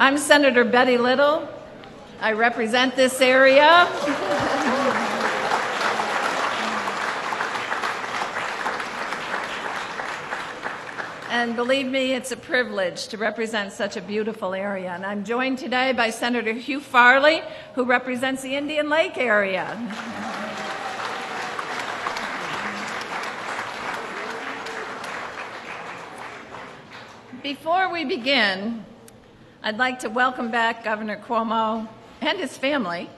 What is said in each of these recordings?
I'm Senator Betty Little. I represent this area. And believe me, it's a privilege to represent such a beautiful area. And I'm joined today by Senator Hugh Farley, who represents the Indian Lake area. Before we begin, I'd like to welcome back Governor Cuomo and his family,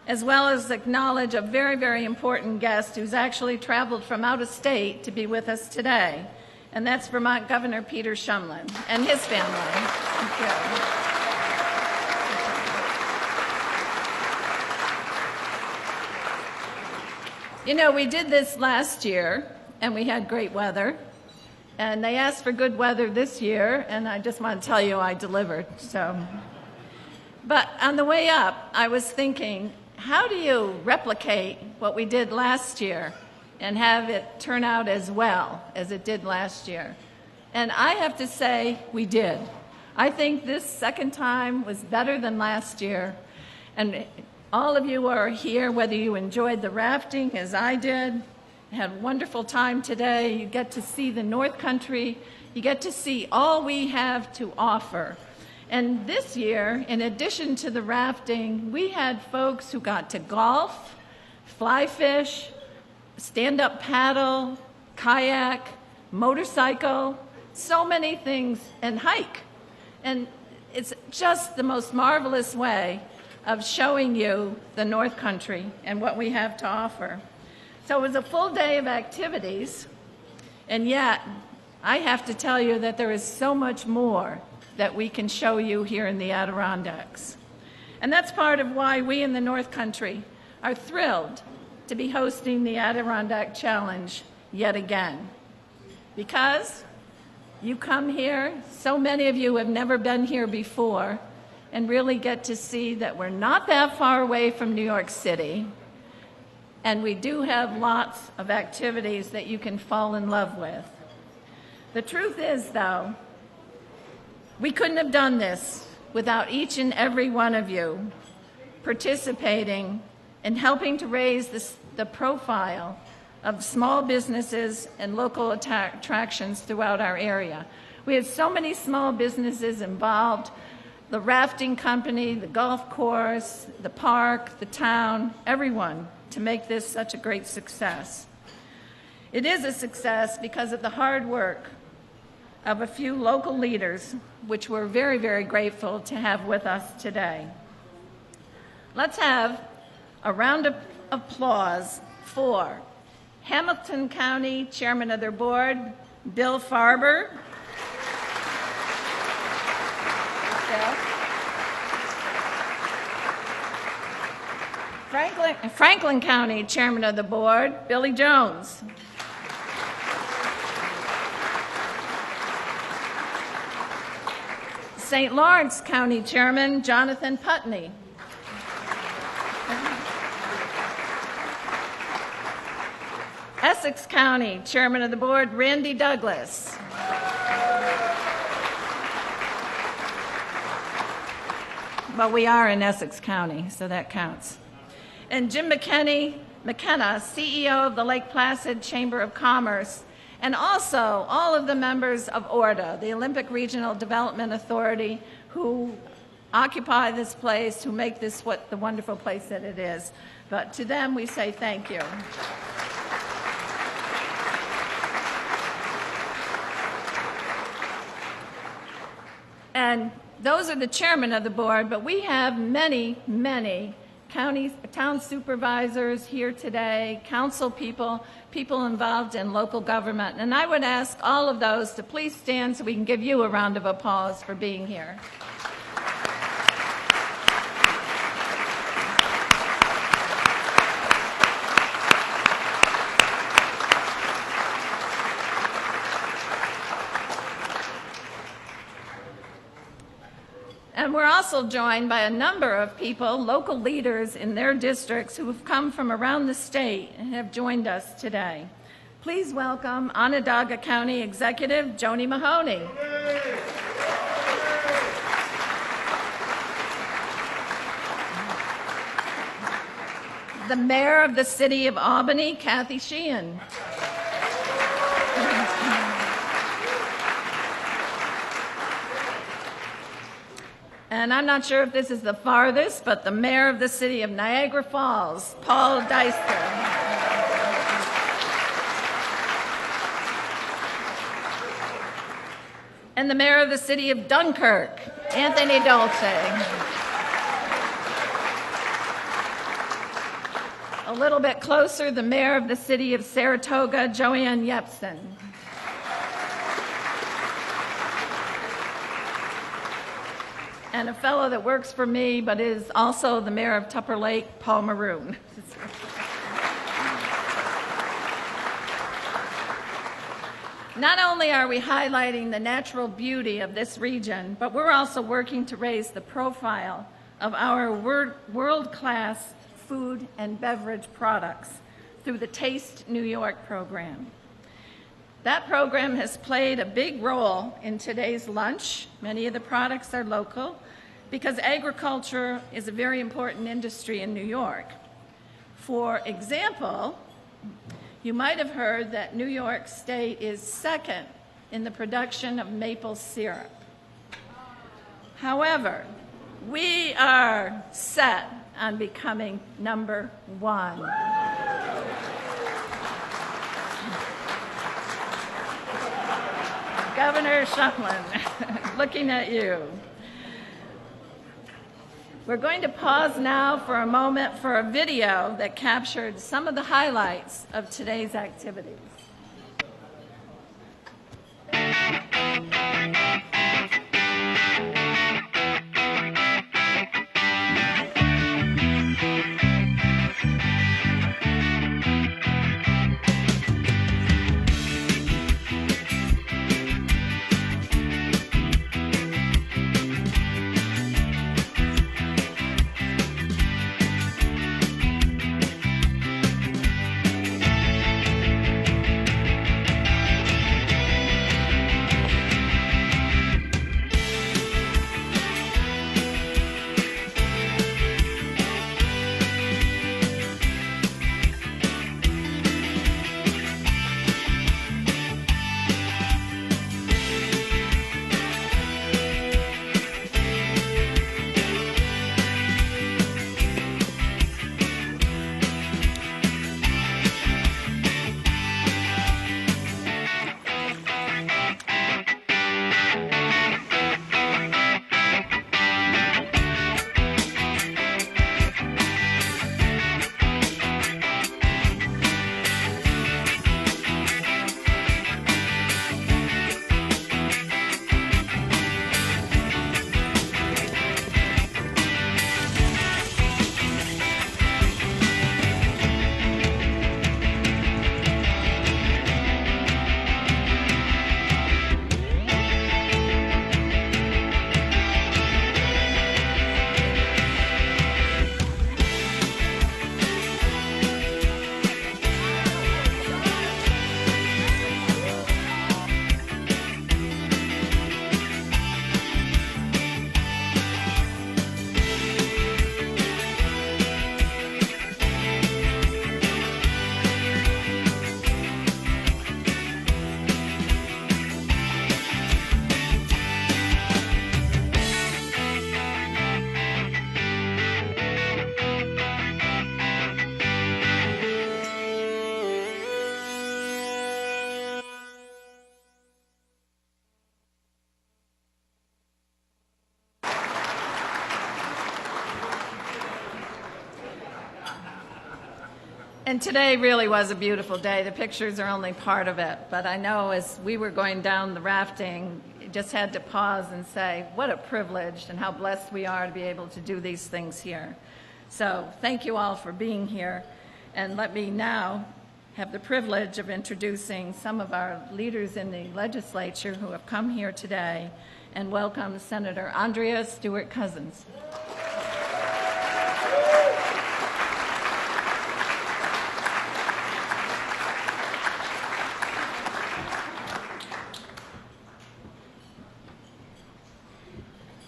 as well as acknowledge a very, very important guest who's actually traveled from out of state to be with us today, and that's Vermont Governor Peter Shumlin and his family. Thank you. You know, we did this last year, and we had great weather. And they asked for good weather this year, and I just want to tell you I delivered. But on the way up, I was thinking, how do you replicate what we did last year and have it turn out as well as it did last year? And I have to say, we did. I think this second time was better than last year. And all of you are here, whether you enjoyed the rafting as I did, had a wonderful time today. You get to see the North Country. You get to see all we have to offer. And this year, in addition to the rafting, we had folks who got to golf, fly fish, stand-up paddle, kayak, motorcycle, so many things, and hike. And it's just the most marvelous way of showing you the North Country and what we have to offer. So it was a full day of activities, and yet I have to tell you that there is so much more that we can show you here in the Adirondacks. And that's part of why we in the North Country are thrilled to be hosting the Adirondack Challenge yet again. Because you come here, so many of you have never been here before, and really get to see that we're not that far away from New York City. And we do have lots of activities that you can fall in love with. The truth is, though, we couldn't have done this without each and every one of you participating and helping to raise the profile of small businesses and local attractions throughout our area. We had so many small businesses involved: the rafting company, the golf course, the park, the town, everyone, to make this such a great success. It is a success because of the hard work of a few local leaders, which we're very, very grateful to have with us today. Let's have a round of applause for Hamilton County Chairman of their board, Bill Farber. Franklin County Chairman of the Board, Billy Jones. St. Lawrence County Chairman, Jonathan Putney. Essex County Chairman of the Board, Randy Douglas. Well, we are in Essex County, so that counts. And Jim McKenna, CEO of the Lake Placid Chamber of Commerce, and also all of the members of ORDA, the Olympic Regional Development Authority, who occupy this place, who make this the wonderful place that it is. But to them, we say thank you. And those are the chairmen of the board, but we have many, many town supervisors here today, council people, people involved in local government. And I would ask all of those to please stand so we can give you a round of applause for being here. And we're also joined by a number of people, local leaders in their districts who have come from around the state and have joined us today. Please welcome Onondaga County Executive Joni Mahoney. the mayor of the city of Albany, Kathy Sheehan. And I'm not sure if this is the farthest, but the mayor of the city of Niagara Falls, Paul Deister. And the mayor of the city of Dunkirk, Anthony Dolce. A little bit closer, the mayor of the city of Saratoga, Joanne Yepsen. And a fellow that works for me, but is also the mayor of Tupper Lake, Paul Maroon. Not only are we highlighting the natural beauty of this region, but we're also working to raise the profile of our world-class food and beverage products through the Taste New York program. That program has played a big role in today's lunch. Many of the products are local because agriculture is a very important industry in New York. For example, you might have heard that New York State is second in the production of maple syrup. However, we are set on becoming number one. Governor Shumlin, looking at you. We're going to pause now for a moment for a video that captured some of the highlights of today's activities. And today really was a beautiful day. The pictures are only part of it, but I know as we were going down the rafting, just had to pause and say, what a privilege and how blessed we are to be able to do these things here. So thank you all for being here. And let me now have the privilege of introducing some of our leaders in the legislature who have come here today, and welcome Senator Andrea Stewart-Cousins.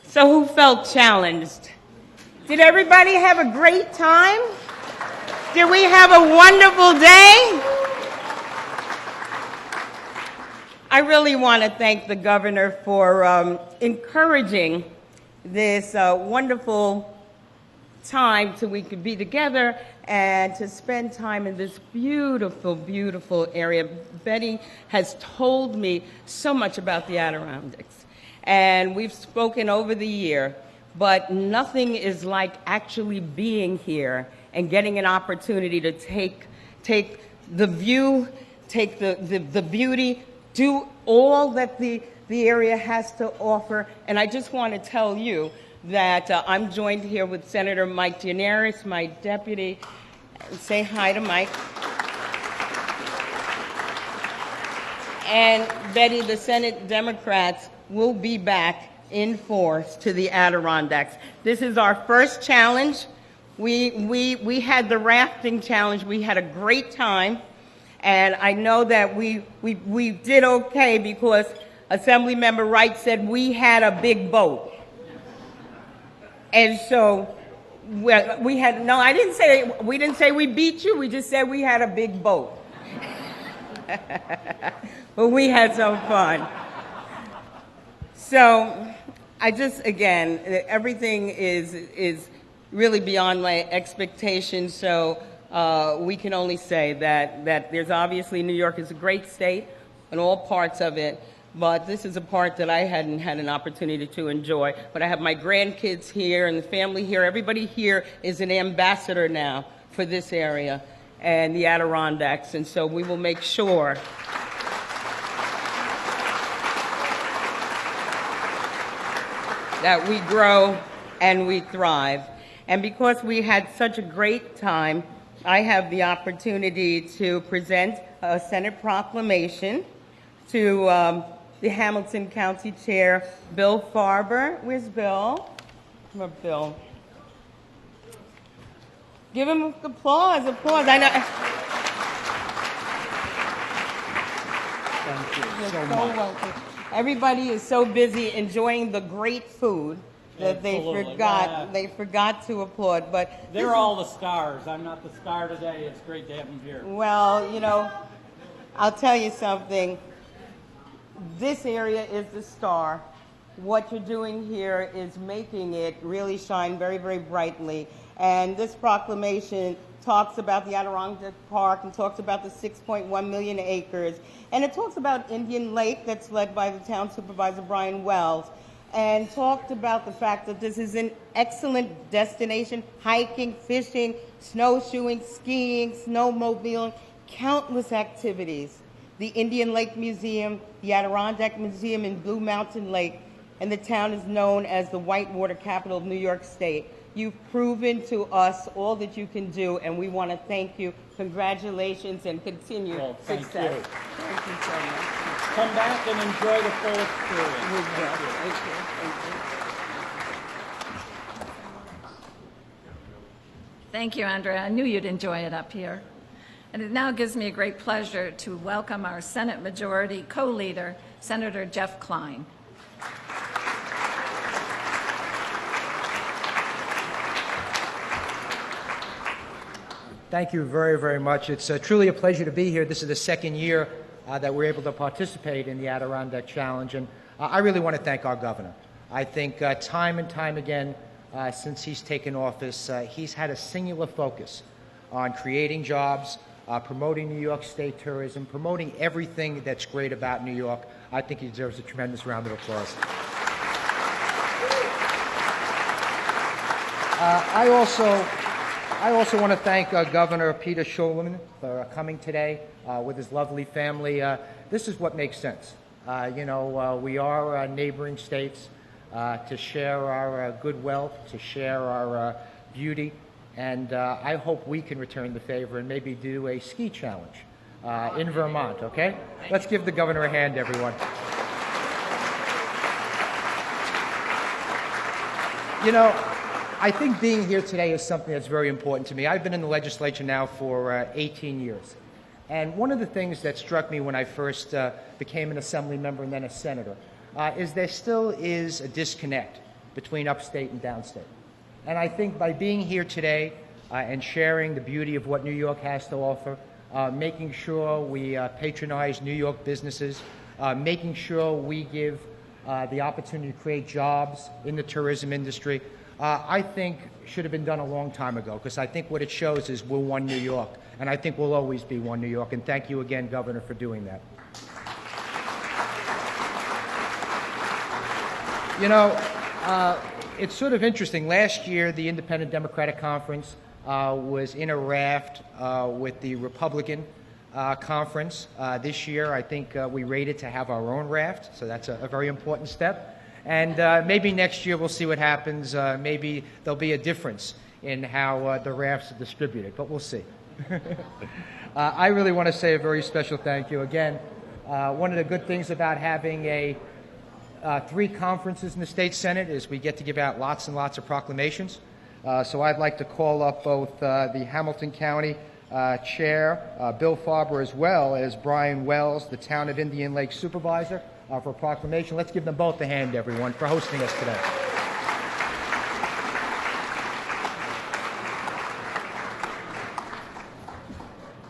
So who felt challenged? Did everybody have a great time? Did we have a wonderful day? I really want to thank the governor for encouraging this wonderful time so we could be together and to spend time in this beautiful, beautiful area. Betty has told me so much about the Adirondacks, and we've spoken over the year, but nothing is like actually being here and getting an opportunity to take the view, take the beauty, do all that the area has to offer. And I just want to tell you that I'm joined here with Senator Mike Gianaris, my deputy. Say hi to Mike. And Betty, the Senate Democrats will be back in force to the Adirondacks. This is our first challenge. We had the rafting challenge. We had a great time. And I know that we did okay because Assemblymember Wright said we had a big boat. And so we had, no, we didn't say we beat you, we just said we had a big boat. But we had some fun. So I just, again, everything is really beyond my expectations. So we can only say that there's obviously, New York is a great state in all parts of it, but this is a part that I hadn't had an opportunity to enjoy. But I have my grandkids here and the family here. Everybody here is an ambassador now for this area and the Adirondacks, and so we will make sure that we grow and we thrive. And because we had such a great time, I have the opportunity to present a Senate proclamation to the Hamilton County Chair, Bill Farber. Where's Bill? Come on, Bill. Give him applause. I know. Thank you so much. Welcome. Everybody is so busy enjoying the great food that Absolutely. they forgot to applaud. But They're all the stars. I'm not the star today. It's great to have them here. Well, you know, I'll tell you something. This area is the star. What you're doing here is making it really shine very, very brightly. And this proclamation talks about the Adirondack Park and talks about the 6.1 million acres. And it talks about Indian Lake that's led by the town supervisor, Brian Wells, and talked about the fact that this is an excellent destination, hiking, fishing, snowshoeing, skiing, snowmobiling, countless activities. The Indian Lake Museum, the Adirondack Museum in Blue Mountain Lake, and the town is known as the whitewater capital of New York State. You've proven to us all that you can do, and we want to thank you. Congratulations and continued Thank success. you. Thank you so much. Come back and enjoy the full experience. We will. Thank you. Thank you. Thank you, Andrea. I knew you'd enjoy it up here. And it now gives me a great pleasure to welcome our Senate Majority Co-Leader, Senator Jeff Klein. Thank you very, very much. It's truly a pleasure to be here. This is the second year that we're able to participate in the Adirondack Challenge, and I really want to thank our governor. I think time and time again, since he's taken office, he's had a singular focus on creating jobs, promoting New York State tourism, promoting everything that's great about New York. I think he deserves a tremendous round of applause. I also want to thank Governor Peter Schulman for coming today with his lovely family. This is what makes sense. We are neighboring states to share our good wealth, to share our beauty, and I hope we can return the favor and maybe do a ski challenge in Vermont, okay? Let's give the governor a hand, everyone. You know, I think being here today is something that's very important to me. I've been in the legislature now for 18 years. And one of the things that struck me when I first became an assembly member and then a senator is there still is a disconnect between upstate and downstate. And I think by being here today, and sharing the beauty of what New York has to offer, making sure we patronize New York businesses, making sure we give the opportunity to create jobs in the tourism industry, I think should have been done a long time ago, because I think what it shows is we're one New York, and I think we'll always be one New York. And thank you again, Governor, for doing that. You know, it's sort of interesting. Last year, the Independent Democratic Conference was in a raft with the Republican conference. This year, I think we rated to have our own raft, so that's a very important step. And maybe next year we'll see what happens. Maybe there'll be a difference in how the rafts are distributed, but we'll see. I really want to say a very special thank you. Again, one of the good things about having 3 conferences in the State Senate is we get to give out lots and lots of proclamations. So I'd like to call up both the Hamilton County Chair, Bill Farber, as well as Brian Wells, the Town of Indian Lake Supervisor, for a proclamation. Let's give them both a hand, everyone, for hosting us today.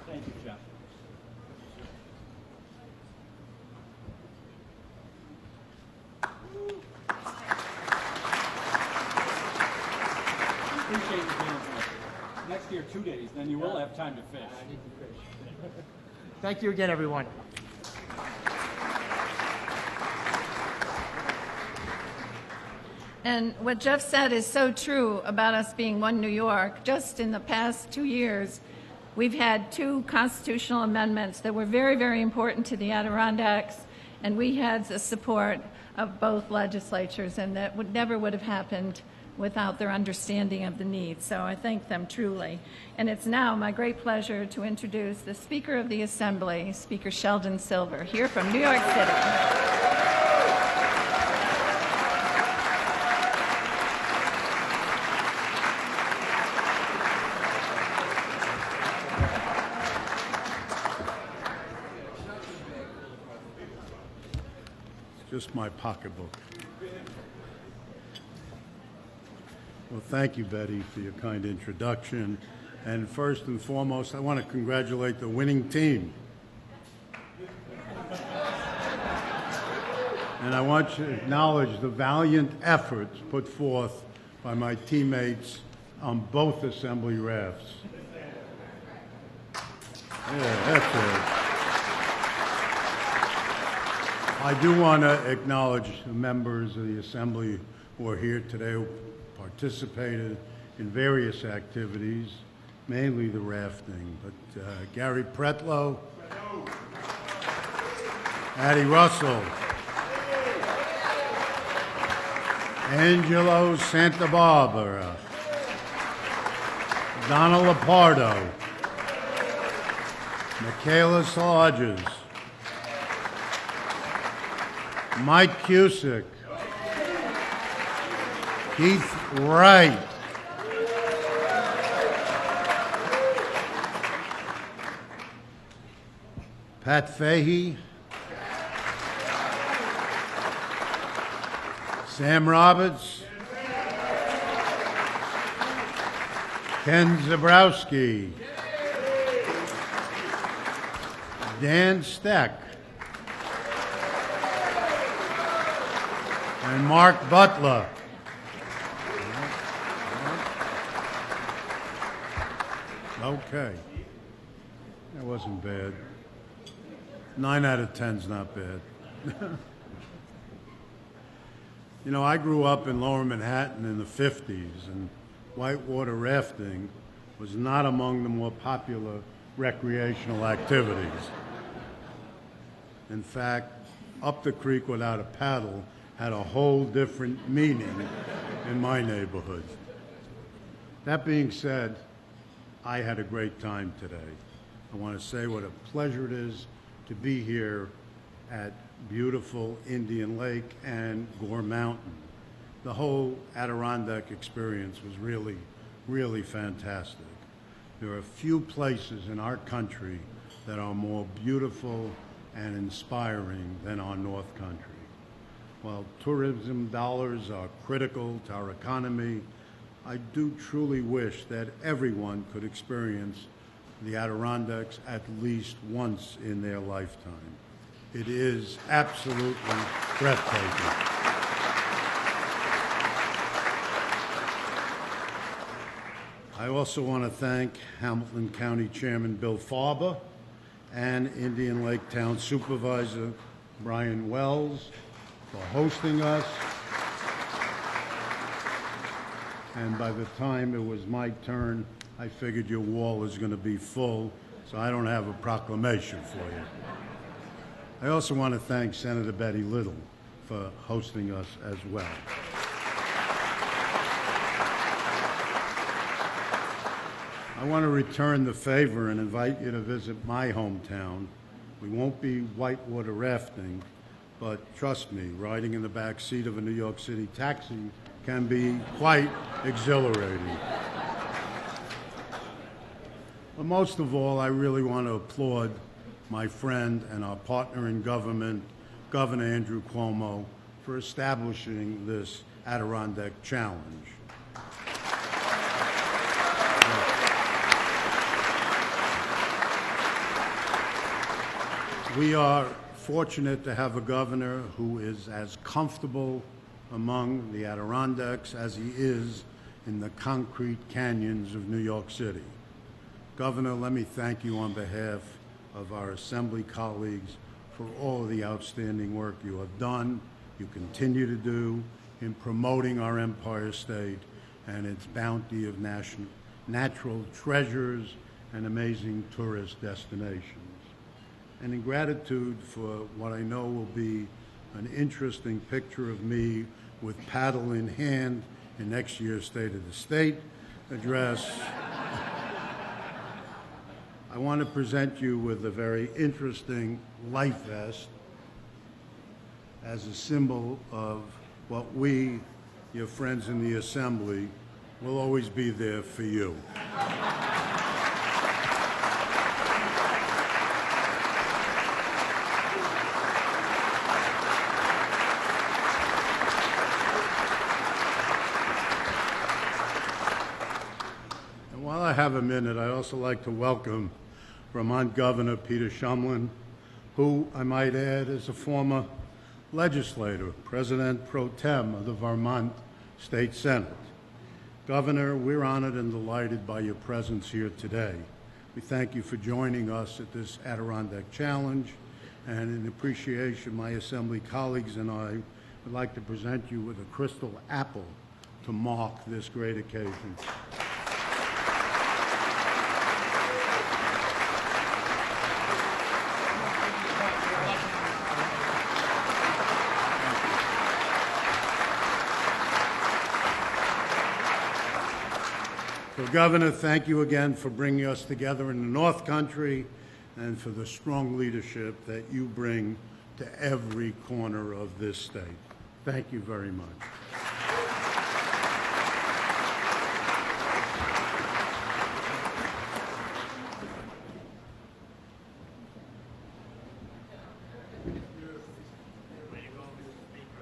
Thank you, Jeff. Appreciate you being here. Next year, 2 days, then you will have time to fish. Thank you again, everyone. And what Jeff said is so true about us being one New York. Just in the past 2 years, we've had 2 constitutional amendments that were very, very important to the Adirondacks, and we had the support of both legislatures, and that never would have happened without their understanding of the needs. So I thank them truly. And it's now my great pleasure to introduce the Speaker of the Assembly, Speaker Sheldon Silver, here from New York City. Just my pocketbook. Well, thank you, Betty, for your kind introduction. And first and foremost, I want to congratulate the winning team. And I want to acknowledge the valiant efforts put forth by my teammates on both assembly rafts. Yeah, that's it. I do want to acknowledge the members of the Assembly who are here today, who participated in various activities, mainly the rafting. But Gary Pretlow, Addie Russell, Angelo Santabarbara, Donna Lapardo, Michaela Slodges, Mike Cusick, Keith Wright, Pat Fahey, Sam Roberts, Ken Zabrowski, Dan Steck, and Mark Butler. Okay. That wasn't bad. 9 out of 10's not bad. You know, I grew up in Lower Manhattan in the 50s, and whitewater rafting was not among the more popular recreational activities. In fact, up the creek without a paddle had a whole different meaning in my neighborhood. That being said, I had a great time today. I want to say what a pleasure it is to be here at beautiful Indian Lake and Gore Mountain. The whole Adirondack experience was really, really fantastic. There are few places in our country that are more beautiful and inspiring than our North Country. While tourism dollars are critical to our economy, I do truly wish that everyone could experience the Adirondacks at least once in their lifetime. It is absolutely breathtaking. I also want to thank Hamilton County Chairman Bill Farber and Indian Lake Town Supervisor Brian Wells for hosting us. And by the time it was my turn, I figured your wall was going to be full, so I don't have a proclamation for you. I also want to thank Senator Betty Little for hosting us as well. I want to return the favor and invite you to visit my hometown. We won't be whitewater rafting, but trust me, riding in the back seat of a New York City taxi can be quite exhilarating. But most of all, I really want to applaud my friend and our partner in government, Governor Andrew Cuomo, for establishing this Adirondack Challenge. We are fortunate to have a governor who is as comfortable among the Adirondacks as he is in the concrete canyons of New York City. Governor, let me thank you on behalf of our Assembly colleagues for all of the outstanding work you have done, you continue to do in promoting our Empire State and its bounty of natural treasures and amazing tourist destinations. And in gratitude for what I know will be an interesting picture of me with paddle in hand in next year's State of the State address, I want to present you with a very interesting life vest as a symbol of what we, your friends in the Assembly, will always be there for you. While I have a minute, I'd also like to welcome Vermont Governor Peter Shumlin, who, I might add, is a former legislator, President pro tem of the Vermont State Senate. Governor, we're honored and delighted by your presence here today. We thank you for joining us at this Adirondack Challenge, and in appreciation, my Assembly colleagues and I would like to present you with a crystal apple to mark this great occasion. So, Governor, thank you again for bringing us together in the North Country and for the strong leadership that you bring to every corner of this state. Thank you very much.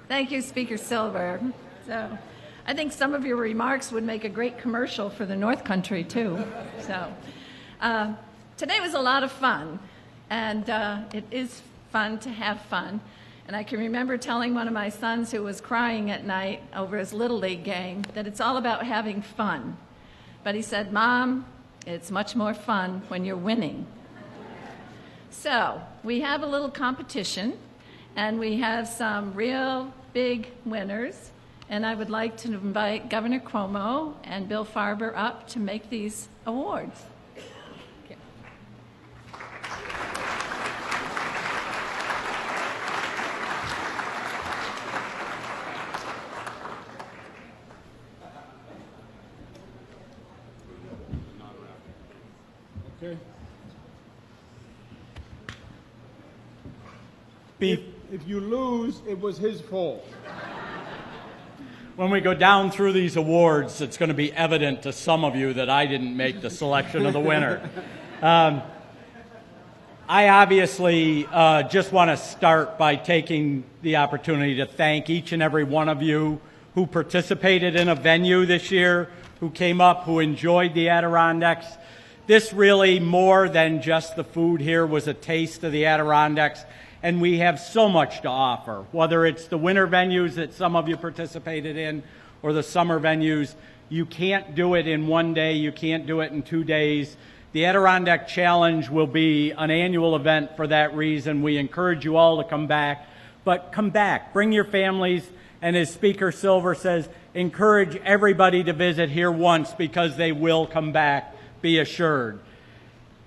Thank you, Speaker Silver. So, I think some of your remarks would make a great commercial for the North Country, too. So, today was a lot of fun, and it is fun to have fun. And I can remember telling one of my sons who was crying at night over his Little League game that it's all about having fun. But he said, "Mom, it's much more fun when you're winning." So, we have a little competition, and we have some real big winners. And I would like to invite Governor Cuomo and Bill Farber up to make these awards. Okay. Okay. If you lose, it was his fault. When we go down through these awards, it's going to be evident to some of you that I didn't make the selection of the winner. I obviously just want to start by taking the opportunity to thank each and every one of you who participated in a venue this year, who came up, who enjoyed the Adirondacks. This really, more than just the food here, was a taste of the Adirondacks, and we have so much to offer, whether it's the winter venues that some of you participated in or the summer venues. You can't do it in one day. You can't do it in 2 days. The Adirondack Challenge will be an annual event for that reason. We encourage you all to come back, but come back. Bring your families, and as Speaker Silver says, encourage everybody to visit here once because they will come back, be assured.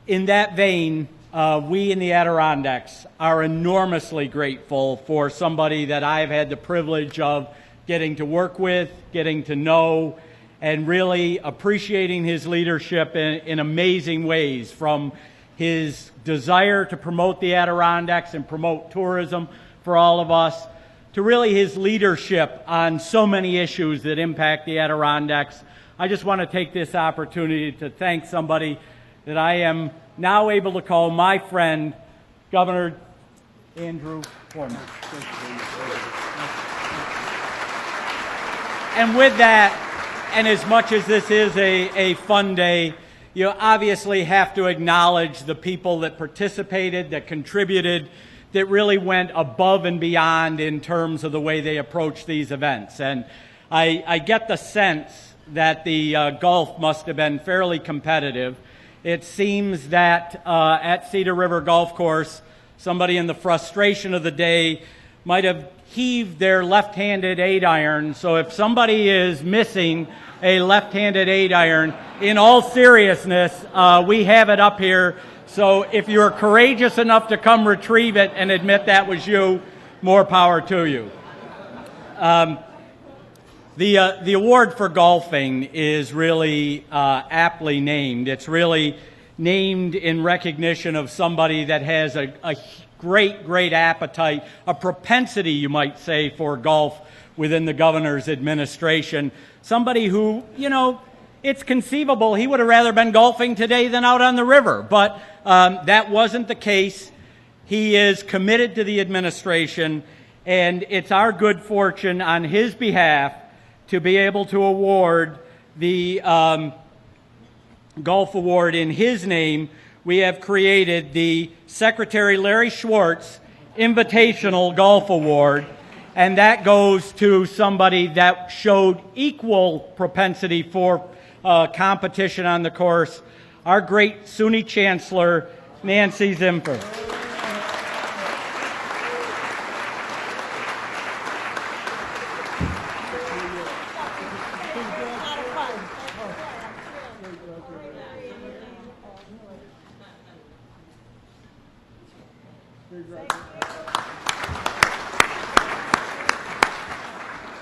In that vein, we in the Adirondacks are enormously grateful for somebody that I've had the privilege of getting to work with, getting to know, and really appreciating his leadership in amazing ways, from his desire to promote the Adirondacks and promote tourism for all of us, to really his leadership on so many issues that impact the Adirondacks. I just want to take this opportunity to thank somebody that I am now able to call my friend, Governor Andrew Cuomo. And with that, and as much as this is a fun day, you obviously have to acknowledge the people that participated, that contributed, that really went above and beyond in terms of the way they approach these events. And I get the sense that the golf must have been fairly competitive. It seems that at Cedar River Golf Course, somebody in the frustration of the day might have heaved their left-handed 8-iron. So if somebody is missing a left-handed 8-iron, in all seriousness, we have it up here. So if you're courageous enough to come retrieve it and admit that was you, more power to you. The award for golfing is really aptly named. It's really named in recognition of somebody that has a great appetite, a propensity, you might say, for golf within the governor's administration. Somebody who, you know, it's conceivable he would have rather been golfing today than out on the river, but that wasn't the case. He is committed to the administration, and it's our good fortune on his behalf to be able to award the golf award in his name. We have created the Secretary Larry Schwartz Invitational Golf Award, and that goes to somebody that showed equal propensity for competition on the course, our great SUNY Chancellor, Nancy Zimfer.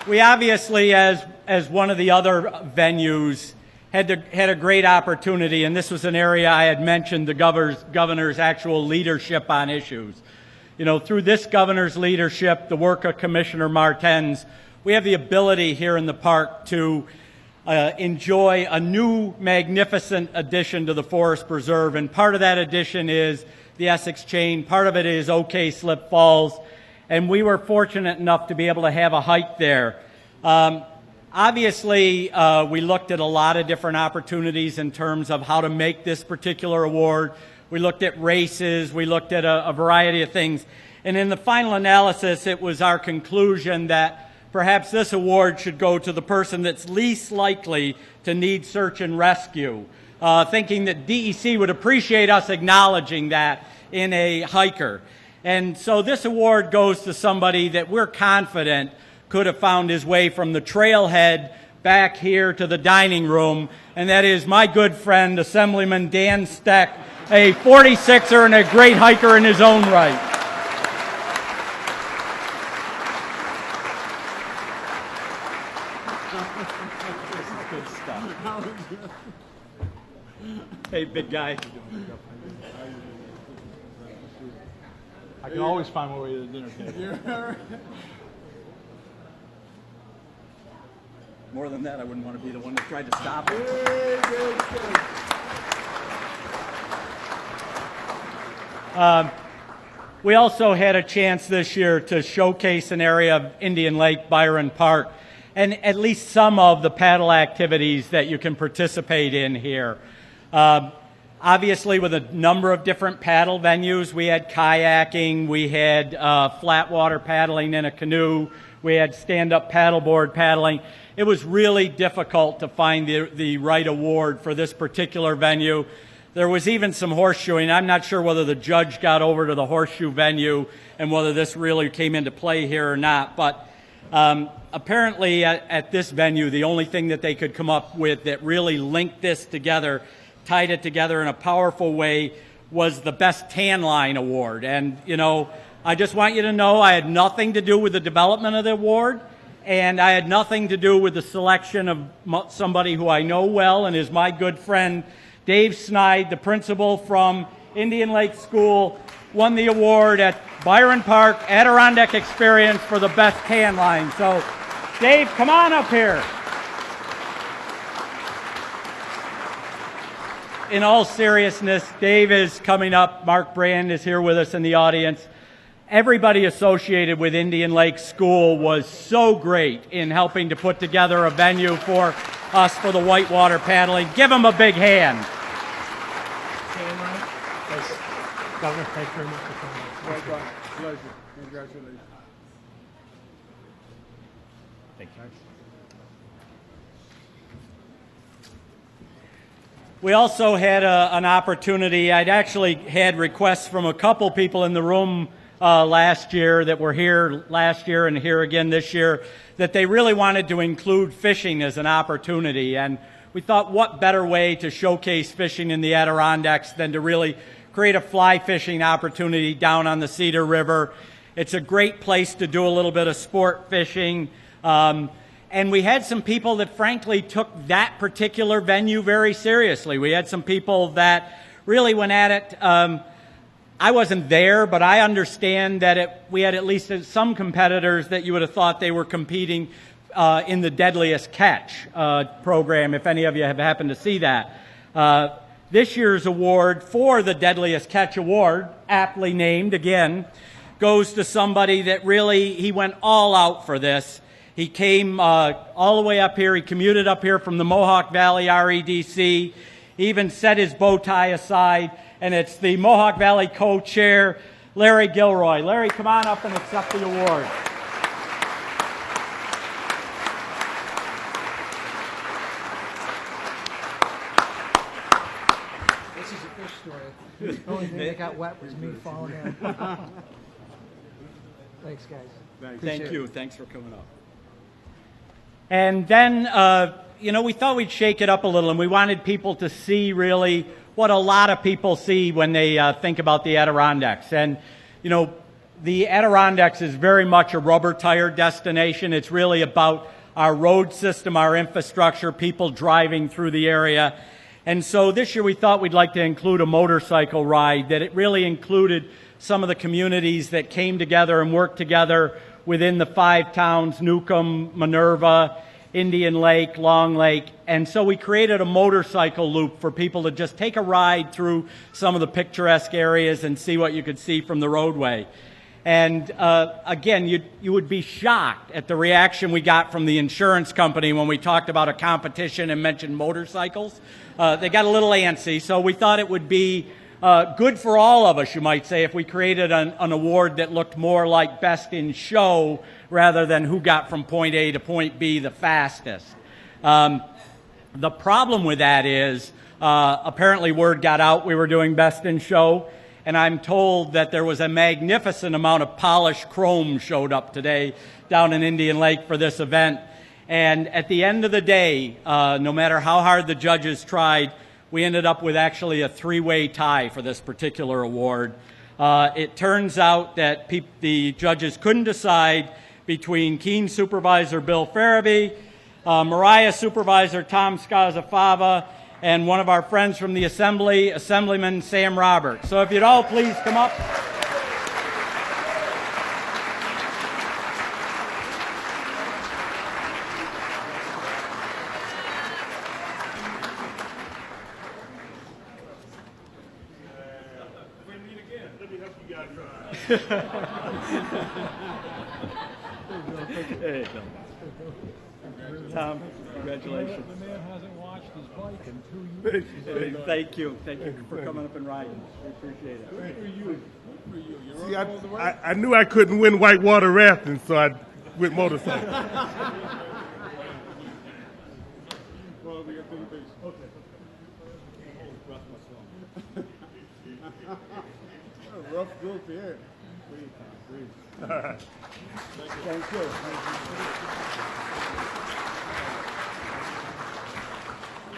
We obviously, as one of the other venues, had a great opportunity, and this was an area I had mentioned the governor's actual leadership on issues. You know, through this governor's leadership, the work of Commissioner Martens, we have the ability here in the park to enjoy a new magnificent addition to the Forest Preserve, and part of that addition is the Essex Chain, part of it is OK Slip Falls, and we were fortunate enough to be able to have a hike there. Obviously, we looked at a lot of different opportunities in terms of how to make this particular award. We looked at races, we looked at a variety of things, and in the final analysis, it was our conclusion that perhaps this award should go to the person that's least likely to need search and rescue, thinking that DEC would appreciate us acknowledging that in a hiker. And so this award goes to somebody that we're confident could have found his way from the trailhead back here to the dining room, and that is my good friend, Assemblyman Dan Steck, a 46er and a great hiker in his own right. Hey, big guy. I can always find my way to the dinner table. More than that, I wouldn't want to be the one that tried to stop it. We also had a chance this year to showcase an area of Indian Lake, Byron Park, and at least some of the paddle activities that you can participate in here. Obviously, with a number of different paddle venues, we had kayaking, we had flat water paddling in a canoe, we had stand-up paddleboard paddling. It was really difficult to find the right award for this particular venue. There was even some horseshoeing. I'm not sure whether the judge got over to the horseshoe venue and whether this really came into play here or not, but apparently at this venue, the only thing that they could come up with that really linked this together, tied it together in a powerful way, was the Best Tan Line Award. And, you know, I just want you to know I had nothing to do with the development of the award, and I had nothing to do with the selection of somebody who I know well and is my good friend, Dave Snide, the principal from Indian Lake School, won the award at Byron Park Adirondack Experience for the Best Tan Line. So, Dave, come on up here. In all seriousness, Dave is coming up. Mark Brand is here with us in the audience. Everybody associated with Indian Lake School was so great in helping to put together a venue for us for the whitewater paddling. Give them a big hand. Governor, thank you very much for coming. Pleasure. Congratulations. Thank you. We also had an opportunity. I'd actually had requests from a couple people in the room last year that were here last year and here again this year that they really wanted to include fishing as an opportunity. And we thought, what better way to showcase fishing in the Adirondacks than to really create a fly fishing opportunity down on the Cedar River. It's a great place to do a little bit of sport fishing. And we had some people that frankly took that particular venue very seriously. We had some people that really went at it. I wasn't there, but I understand that we had at least some competitors that you would have thought they were competing in the Deadliest Catch program, if any of you have happened to see that. This year's award for the Deadliest Catch Award, aptly named again, goes to somebody that really, he went all out for this. He came all the way up here. He commuted up here from the Mohawk Valley REDC. He even set his bow tie aside, and it's the Mohawk Valley co-chair, Larry Gilroy. Larry, come on up and accept the award. This is a fish story. The only thing that got wet was me falling in. Thanks, guys. Thank you. Thanks for coming up. And then, you know, we thought we'd shake it up a little, and we wanted people to see really what a lot of people see when they think about the Adirondacks. And, you know, the Adirondacks is very much a rubber tire destination. It's really about our road system, our infrastructure, people driving through the area. And so this year we thought we'd like to include a motorcycle ride, that it really included some of the communities that came together and worked together within the 5 towns, Newcomb, Minerva, Indian Lake, Long Lake. And so we created a motorcycle loop for people to just take a ride through some of the picturesque areas and see what you could see from the roadway. And again, you would be shocked at the reaction we got from the insurance company when we talked about a competition and mentioned motorcycles. They got a little antsy, so we thought it would be good for all of us, you might say, if we created an award that looked more like Best in Show rather than who got from point A to point B the fastest. The problem with that is apparently word got out we were doing Best in Show, and I'm told that there was a magnificent amount of polished chrome showed up today down in Indian Lake for this event. And at the end of the day, no matter how hard the judges tried, we ended up with actually a 3-way tie for this particular award. It turns out that the judges couldn't decide between Keene Supervisor Bill Farabee, Mariah Supervisor Tom Scazafava, and one of our friends from the Assembly, Assemblyman Sam Roberts. So if you'd all please come up. There you go. Tom, congratulations. The man hasn't washed his bike in 2 years. Thank you for coming up and riding. We appreciate it. Good for you. See, I knew I couldn't win whitewater rafting, so I went motorcycle. Well, we got to base. Okay. A rough group here. Breathe. All right. Thank you.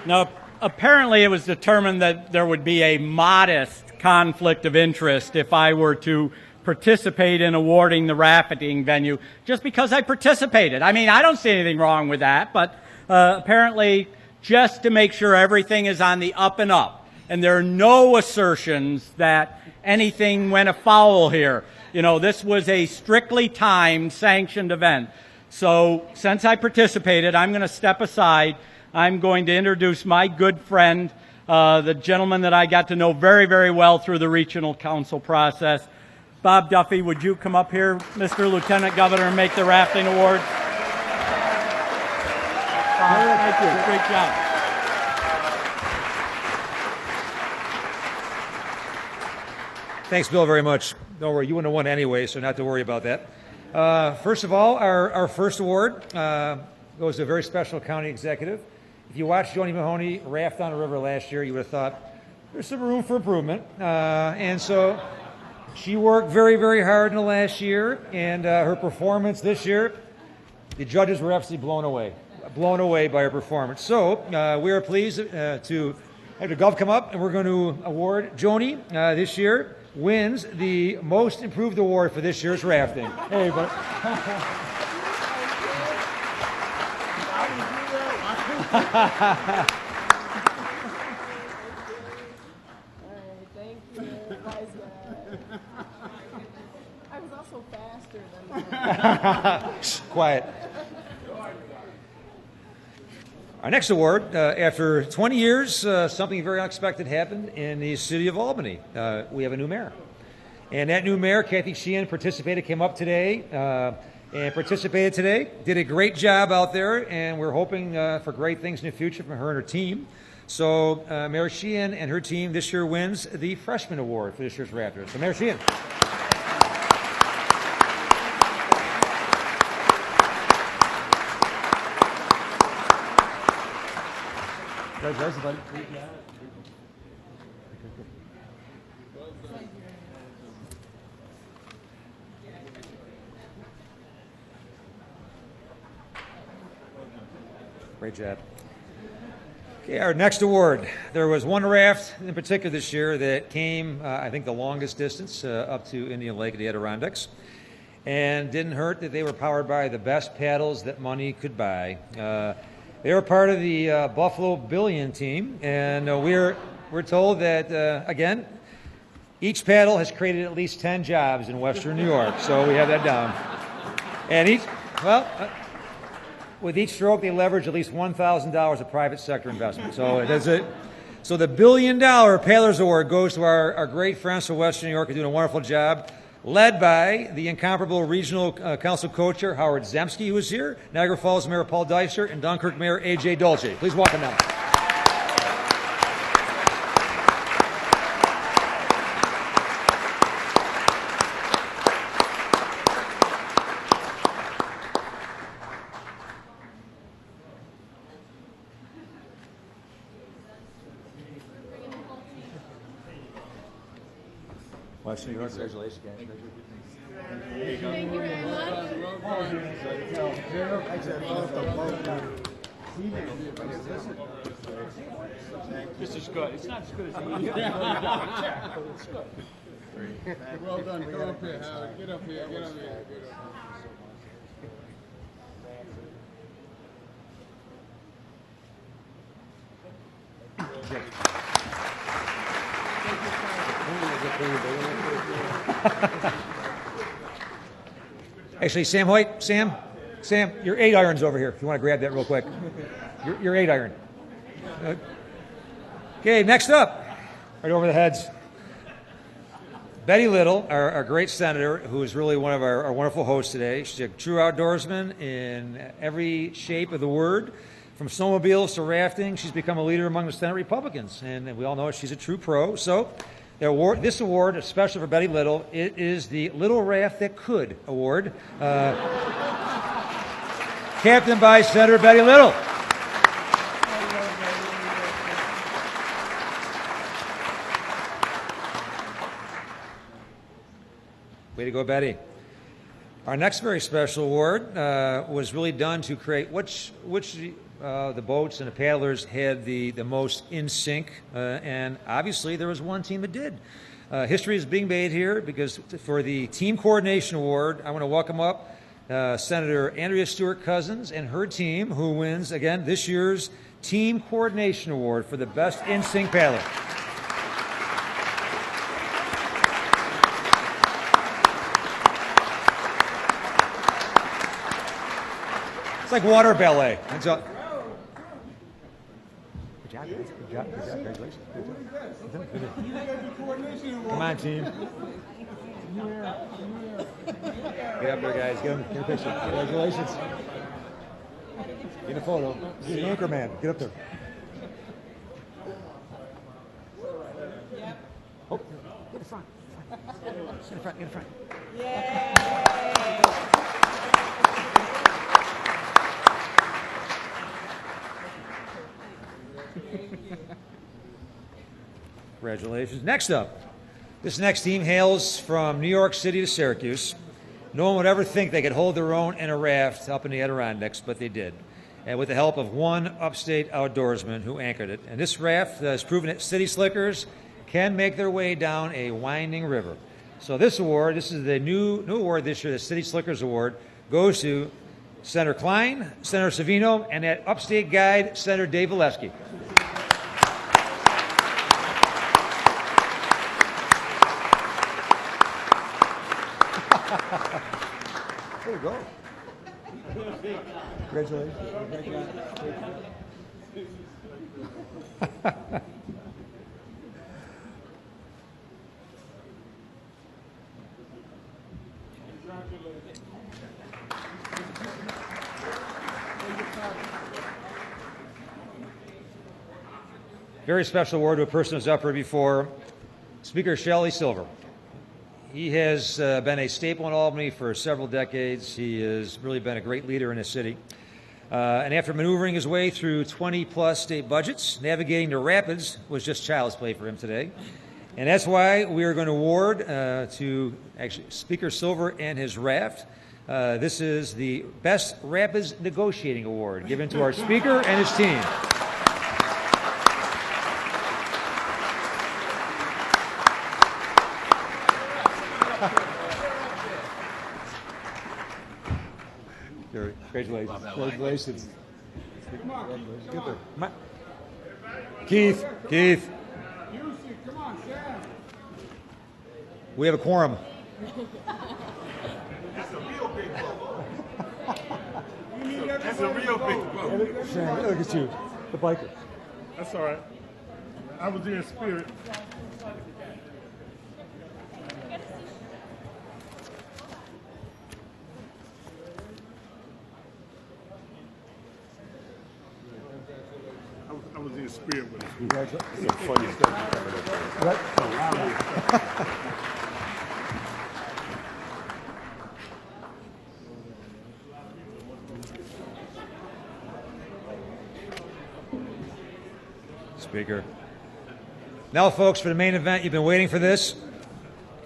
Now, apparently it was determined that there would be a modest conflict of interest if I were to participate in awarding the rafting venue just because I participated. I mean, I don't see anything wrong with that, but apparently just to make sure everything is on the up and up. And there are no assertions that anything went afoul here. You know, this was a strictly timed, sanctioned event. So since I participated, I'm going to step aside. I'm going to introduce my good friend, the gentleman that I got to know very, very well through the regional council process. Bob Duffy, would you come up here, Mr. Lieutenant Governor, and make the rafting award? Thank you. Great job. Thanks, Bill, very much. Don't worry, you wouldn't have won anyway, so not to worry about that. First of all, our first award goes to a very special county executive. If you watched Joni Mahoney raft on a river last year, you would have thought there's some room for improvement. And so she worked very, very hard in the last year, and her performance this year, the judges were absolutely blown away by her performance. So we are pleased to have the Gov come up, and we're going to award Joni this year. Wins the most improved award for this year's rafting. Hey, everybody. Thank you. I was also faster than Quiet. Our next award, after 20 years, something very unexpected happened in the city of Albany. We have a new mayor. And that new mayor, Kathy Sheehan, came up today and participated today. Did a great job out there, and we're hoping for great things in the future from her and her team. So Mayor Sheehan and her team this year wins the Freshman Award for this year's Raptors. So Mayor Sheehan. Congratulations, buddy. Great job. Okay, our next award. There was one raft in particular this year that came, I think, the longest distance up to Indian Lake at the Adirondacks. And didn't hurt that they were powered by the best paddles that money could buy. They were part of the Buffalo Billion team, and we're told that, again, each paddle has created at least 10 jobs in Western New York, so we have that down. And with each stroke, they leverage at least $1,000 of private sector investment. So that's it. So the $1 billion Paddlers Award goes to our great friends from Western New York who are doing a wonderful job, led by the incomparable regional council co-chair, Howard Zemsky, who is here, Niagara Falls Mayor Paul Deister, and Dunkirk Mayor A.J. Dolce. Please welcome them. Western New York, congratulations, guys. Thank you very much. This is good. It's not as good as the It's good. Well done. Come up here, Howard. Get up here. Get up here. Actually, Sam Hoyt, Sam, your 8 iron's over here. If you want to grab that real quick, your 8 iron. Okay, next up, right over the heads. Betty Little, our great senator, who is really one of our wonderful hosts today. She's a true outdoorsman in every shape of the word. From snowmobiles to rafting, she's become a leader among the Senate Republicans, and we all know she's a true pro. So this award, especially for Betty Little, it is the Little Raft That Could Award, captained by Senator Betty Little. Way to go, Betty. Our next very special award was really done to create which the boats and the paddlers had the most in sync, and obviously there was one team that did. History is being made here because for the Team Coordination Award, I want to welcome up Senator Andrea Stewart-Cousins and her team, who wins, again, this year's Team Coordination Award for the best in sync paddler. It's like water ballet. Good job, guys. Good job. Congratulations. Come on, team. Get up there, guys. Get a picture. Congratulations. Get a photo. Get an anchor man. Get up there. Oh, get in front. Get in front. Get in front. Congratulations. Next up, this next team hails from New York City to Syracuse. No one would ever think they could hold their own in a raft up in the Adirondacks, but they did. And with the help of one upstate outdoorsman who anchored it. And this raft has proven that city slickers can make their way down a winding river. So this award, this is the new award this year, the City Slickers Award, goes to Senator Klein, Senator Savino, and that upstate guide, Senator Dave Valesky. There you go. Congratulations. Very special award to a person who's up here before, Speaker Shelley Silver. He has been a staple in Albany for several decades. He has really been a great leader in the city. And after maneuvering his way through 20-plus state budgets, navigating the rapids was just child's play for him today. And that's why we are going to award to actually Speaker Silver and his raft. This is the Best Rapids Negotiating Award given to our Speaker and his team. Congratulations. Congratulations. Come on. Get there. Come on. Keith. Come on, Sam. We have a quorum. That's a real big boat. That's a real big boat. Sam, look at you. The biker. That's all right. I was in spirit. I was in spirit with it. Congratulations. Some funny stuff. Speaker. Now, folks, for the main event, you've been waiting for this.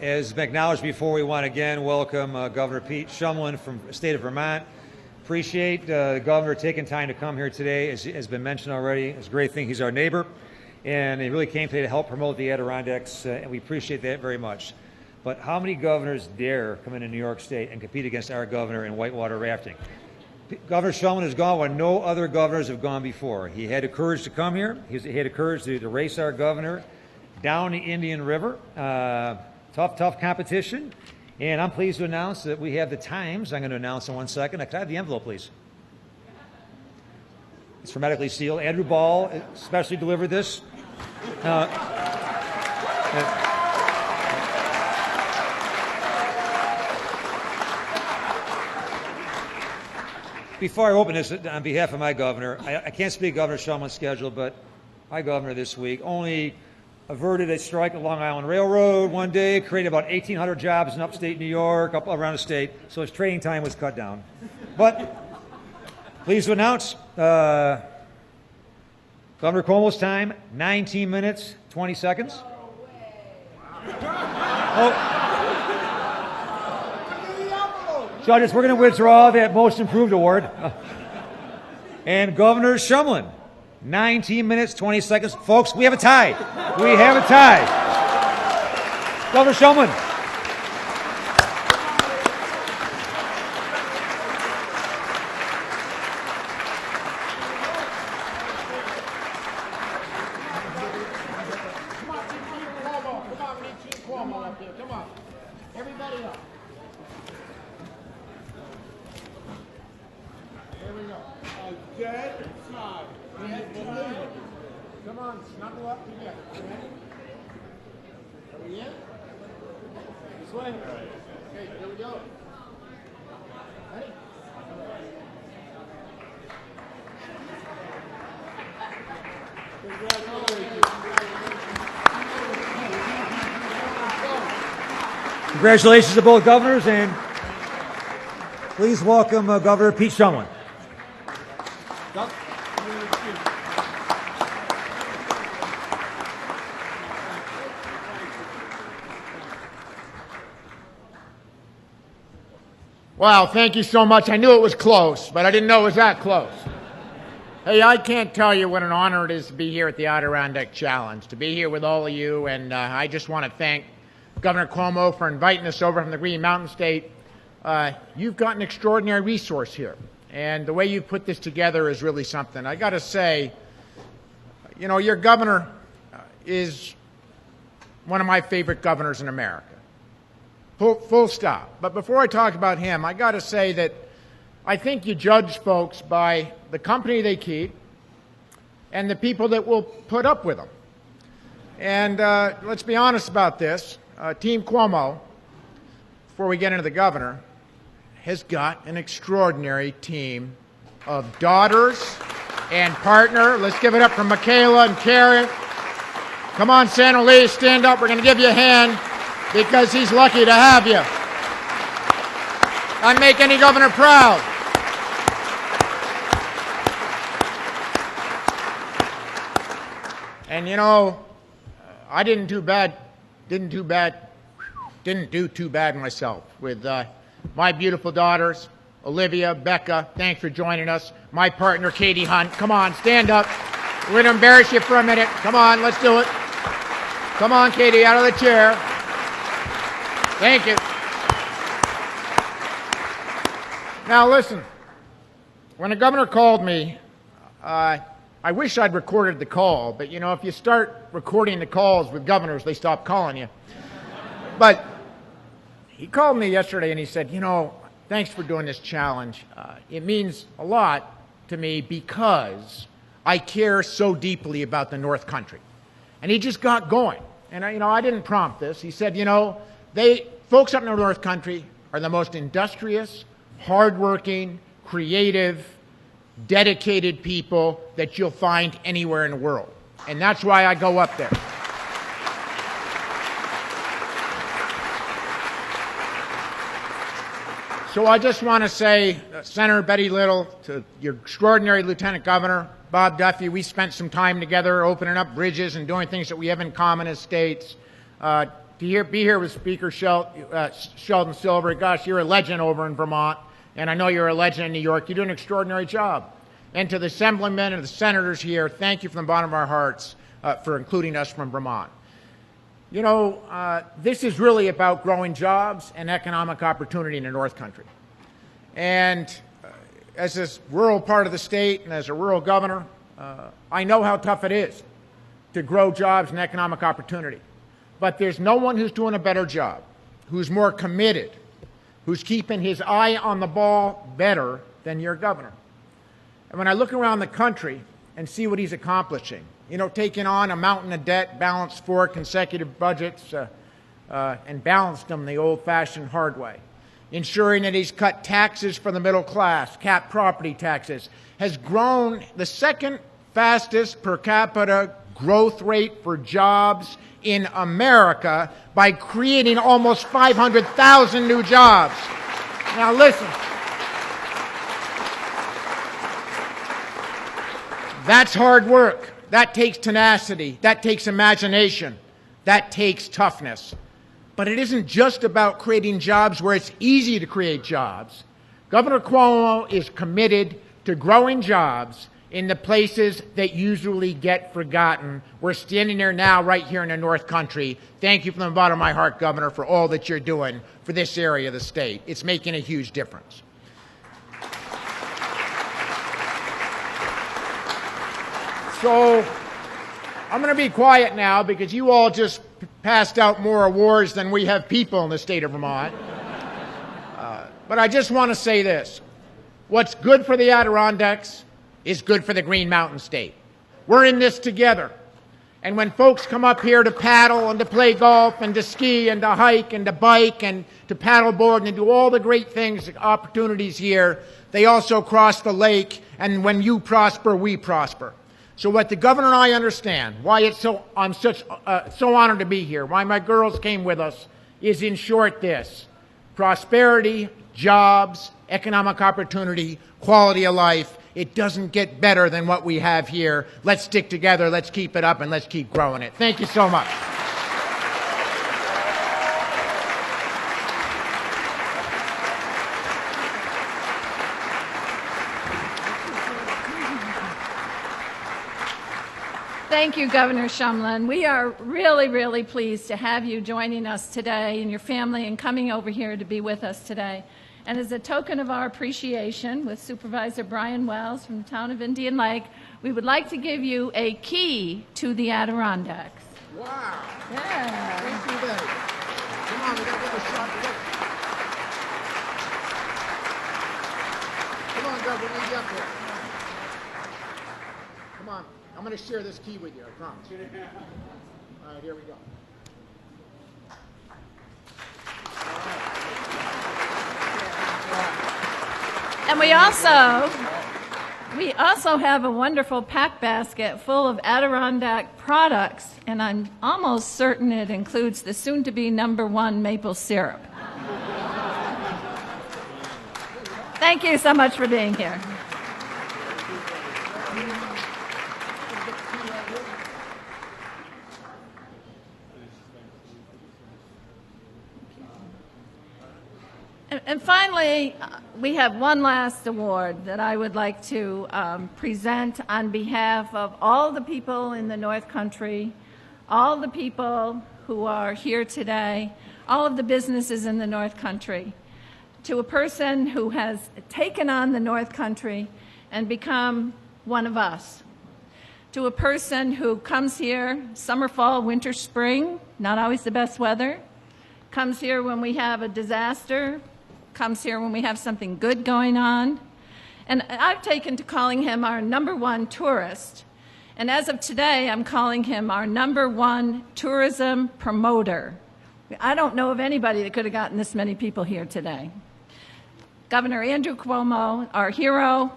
As acknowledged before, we want to again welcome Governor Pete Shumlin from the state of Vermont. Appreciate the governor taking time to come here today. As has been mentioned already, it's a great thing. He's our neighbor, and he really came today to help promote the Adirondacks, and we appreciate that very much. But how many governors dare come into New York State and compete against our governor in whitewater rafting? Governor Shumlin has gone where no other governors have gone before. He had the courage to come here. He had the courage to race our governor down the Indian River. Tough competition. And I'm pleased to announce that we have the times. I'm going to announce in 1 second. Can I have the envelope, please? It's hermetically sealed. Andrew Ball especially delivered this. Before I open this, on behalf of my governor, I can't speak Governor Shumlin's schedule, but my governor this week only averted a strike at Long Island Railroad one day, created about 1,800 jobs in upstate New York, up around the state, so his training time was cut down. But pleased to announce Governor Cuomo's time, 19 minutes, 20 seconds. Oh. Judges, we're going to withdraw that Most Improved Award. And Governor Shumlin, 19 minutes, 20 seconds. Folks, we have a tie. We have a tie. Governor Shumlin. Come on, we need Chief Cuomo up here. Come on. Everybody up. Here we go. A dead tie. Come on, snuggle up together. Ready? Are we in? This way. Okay, here we go. Ready? Congratulations to both governors, and please welcome Governor Pete Shumlin. Wow, thank you so much. I knew it was close, but I didn't know it was that close. Hey, I can't tell you what an honor it is to be here at the Adirondack Challenge, to be here with all of you, and I just want to thank Governor Cuomo for inviting us over from the Green Mountain State. You've got an extraordinary resource here, and the way you put this together is really something. I got to say, you know, your governor is one of my favorite governors in America. Full stop. But before I talk about him, I got to say that I think you judge folks by the company they keep and the people that will put up with them. And let's be honest about this. Team Cuomo, before we get into the governor, has got an extraordinary team of daughters and partner. Let's give it up for Michaela and Karen. Come on, Santa Lee, stand up. We're going to give you a hand because he's lucky to have you. I'd make any governor proud. And you know, I didn't do too bad myself with my beautiful daughters, Olivia, Becca. Thanks for joining us. My partner, Katie Hunt. Come on, stand up. We're going to embarrass you for a minute. Come on, let's do it. Come on, Katie, out of the chair. Thank you. Now listen, when the governor called me, I wish I'd recorded the call, but you know, if you start recording the calls with governors, they stop calling you. But he called me yesterday and he said, you know, thanks for doing this challenge. It means a lot to me because I care so deeply about the North Country. And he just got going. And I didn't prompt this. He said, you know, folks up in the North Country are the most industrious, hardworking, creative, dedicated people that you'll find anywhere in the world. And that's why I go up there. So I just want to say, Senator Betty Little, to your extraordinary Lieutenant Governor, Bob Duffy, we spent some time together opening up bridges and doing things that we have in common as states. To be here with Speaker Sheldon Silver, gosh, you're a legend over in Vermont, and I know you're a legend in New York. You do an extraordinary job. And to the Assemblymen and the Senators here, thank you from the bottom of our hearts for including us from Vermont. You know, this is really about growing jobs and economic opportunity in the North Country. And as this rural part of the state and as a rural governor, I know how tough it is to grow jobs and economic opportunity. But there's no one who's doing a better job, who's more committed, who's keeping his eye on the ball better than your governor. And when I look around the country and see what he's accomplishing, you know, taking on a mountain of debt, balanced 4 consecutive budgets, and balanced them the old-fashioned hard way. ensuring that he's cut taxes for the middle class, capped property taxes, has grown the second fastest per capita growth rate for jobs in America by creating almost 500,000 new jobs. Now listen, that's hard work. That takes tenacity. That takes imagination. That takes toughness. But it isn't just about creating jobs where it's easy to create jobs. Governor Cuomo is committed to growing jobs in the places that usually get forgotten. We're standing there now right here in the North Country. Thank you from the bottom of my heart, Governor, for all that you're doing for this area of the state. It's making a huge difference. So I'm going to be quiet now because you all just passed out more awards than we have people in the state of Vermont. But I just want to say this. What's good for the Adirondacks is good for the Green Mountain State. We're in this together. And when folks come up here to paddle and to play golf and to ski and to hike and to bike and to paddleboard and to do all the great things, opportunities here, they also cross the lake, and when you prosper, we prosper. So what the governor and I understand, why I'm so honored to be here, why my girls came with us, is in short this: prosperity, jobs, economic opportunity, quality of life. It doesn't get better than what we have here. Let's stick together, let's keep it up, and let's keep growing it. Thank you so much. Thank you, Governor Shumlin. We are really, really pleased to have you joining us today and your family and coming over here to be with us today. And as a token of our appreciation, with Supervisor Brian Wells from the town of Indian Lake, we would like to give you a key to the Adirondacks. Wow. Yeah. Thank you, Betty. Come on, we got to give a shot. Come on, Governor, we need you up here. Come on. I'm going to share this key with you, I promise. All right, here we go. And we also have a wonderful pack basket full of Adirondack products, and I'm almost certain it includes the soon-to-be #1 maple syrup. Thank you so much for being here. And finally, we have one last award that I would like to present on behalf of all the people in the North Country, all the people who are here today, all of the businesses in the North Country, to a person who has taken on the North Country and become one of us, to a person who comes here summer, fall, winter, spring, not always the best weather, comes here when we have a disaster, comes here when we have something good going on. And I've taken to calling him our #1 tourist. And as of today, I'm calling him our #1 tourism promoter. I don't know of anybody that could have gotten this many people here today. Governor Andrew Cuomo, our hero,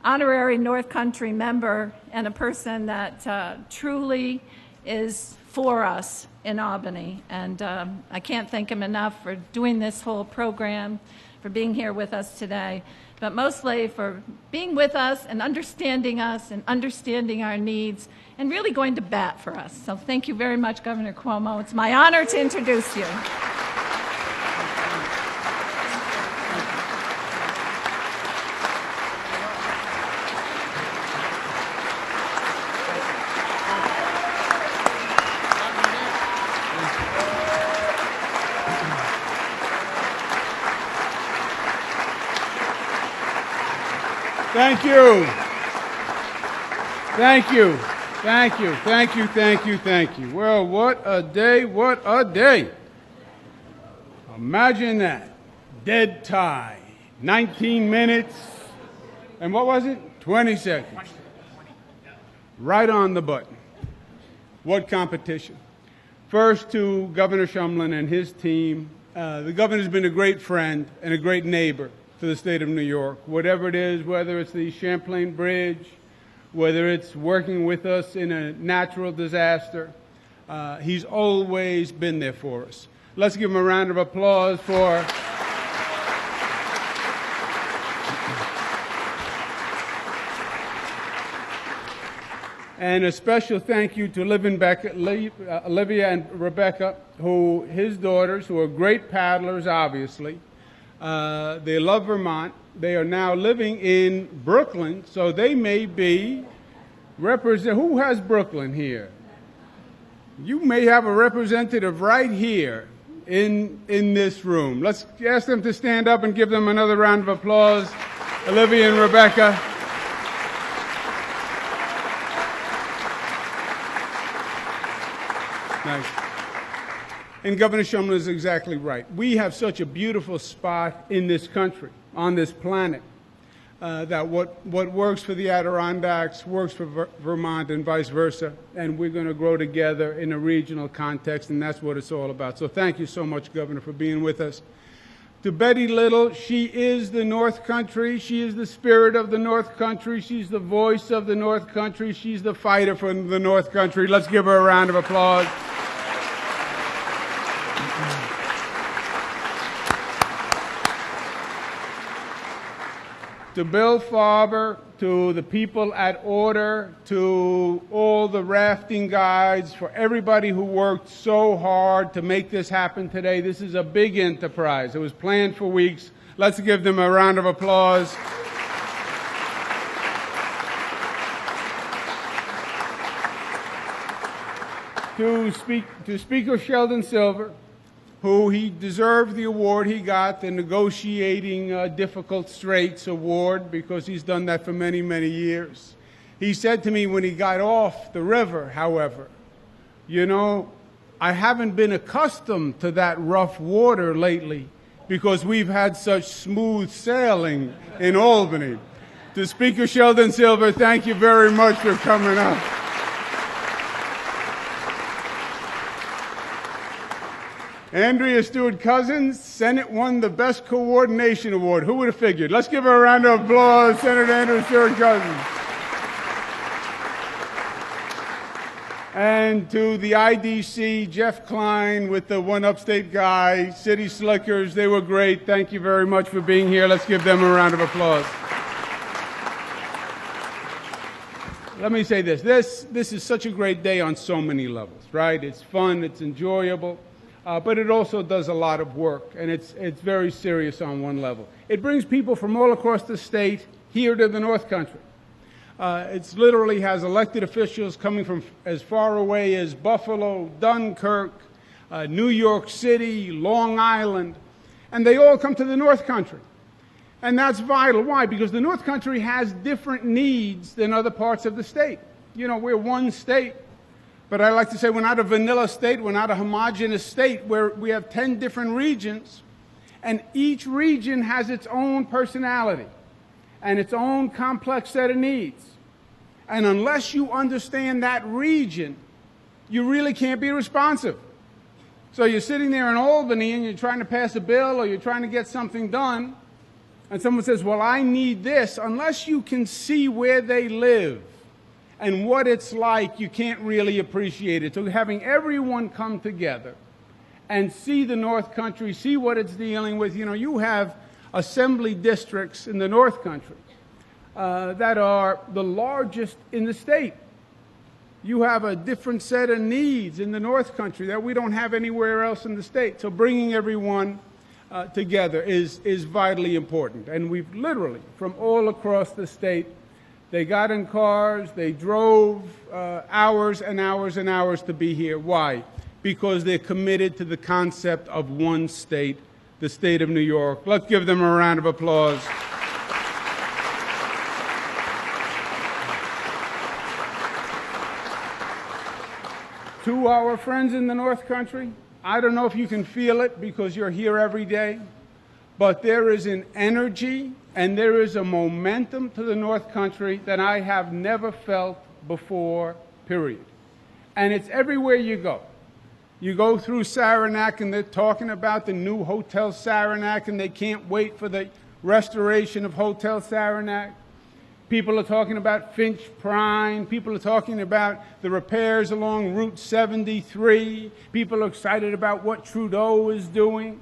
honorary North Country member, and a person that truly is for us in Albany. And I can't thank him enough for doing this whole program, for being here with us today, but mostly for being with us and understanding our needs and really going to bat for us. So thank you very much, Governor Cuomo. It's my honor to introduce you. Thank you. Thank you. Thank you. Thank you. Thank you. Thank you. Well, what a day. What a day. Imagine that. Dead tie. 19 minutes. And what was it? 20 seconds. Right on the button. What competition. First to Governor Shumlin and his team. The governor's been a great friend and a great neighbor to the state of New York. Whatever it is, whether it's the Champlain Bridge, whether it's working with us in a natural disaster, he's always been there for us. Let's give him a round of applause for and a special thank you to Olivia and Rebecca, his daughters, who are great paddlers, obviously. They love Vermont. They are now living in Brooklyn, so they may be who has Brooklyn here? You may have a representative right here in this room. Let's ask them to stand up and give them another round of applause. Olivia and Rebecca. Nice. And Governor Shumlin is exactly right. We have such a beautiful spot in this country, on this planet, that what works for the Adirondacks works for Vermont and vice versa, and we're going to grow together in a regional context, and that's what it's all about. So thank you so much, Governor, for being with us. To Betty Little, she is the North Country. She is the spirit of the North Country. She's the voice of the North Country. She's the fighter for the North Country. Let's give her a round of applause. To Bill Farber, to the people at Order, to all the rafting guides, for everybody who worked so hard to make this happen today. This is a big enterprise. It was planned for weeks. Let's give them a round of applause. To Speaker Sheldon Silver, who he deserved the award he got, the Negotiating Difficult Straits Award, because he's done that for many, many years. He said to me when he got off the river, however, you know, I haven't been accustomed to that rough water lately because we've had such smooth sailing in Albany. To Speaker Sheldon Silver, thank you very much for coming up. Andrea Stewart-Cousins, Senate won the Best Coordination Award. Who would have figured? Let's give her a round of applause, Senator Andrea Stewart-Cousins. And to the IDC, Jeff Klein with the One Upstate Guy, City Slickers, they were great. Thank you very much for being here. Let's give them a round of applause. Let me say this. This is such a great day on so many levels, right? It's fun, it's enjoyable. But it also does a lot of work, and it's very serious on one level. It brings people from all across the state here to the North Country. It literally has elected officials coming from as far away as Buffalo, Dunkirk, New York City, Long Island, and they all come to the North Country. And that's vital. Why? Because the North Country has different needs than other parts of the state. You know, we're one state. But I like to say we're not a vanilla state, we're not a homogeneous state where we have 10 different regions, and each region has its own personality and its own complex set of needs. And unless you understand that region, you really can't be responsive. So you're sitting there in Albany and you're trying to pass a bill or you're trying to get something done, and someone says, well, I need this. Unless you can see where they live and what it's like, you can't really appreciate it. So having everyone come together and see the North Country, see what it's dealing with. You know, you have assembly districts in the North Country that are the largest in the state. You have a different set of needs in the North Country that we don't have anywhere else in the state. So bringing everyone together is vitally important. And we've literally, from all across the state, they got in cars, they drove hours and hours and hours to be here. Why? Because they're committed to the concept of one state, the state of New York. Let's give them a round of applause. To our friends in the North Country, I don't know if you can feel it because you're here every day, but there is an energy and there is a momentum to the North Country that I have never felt before, period. And it's everywhere you go. You go through Saranac and they're talking about the new Hotel Saranac and they can't wait for the restoration of Hotel Saranac. People are talking about Finch Prime. People are talking about the repairs along Route 73. People are excited about what Trudeau is doing.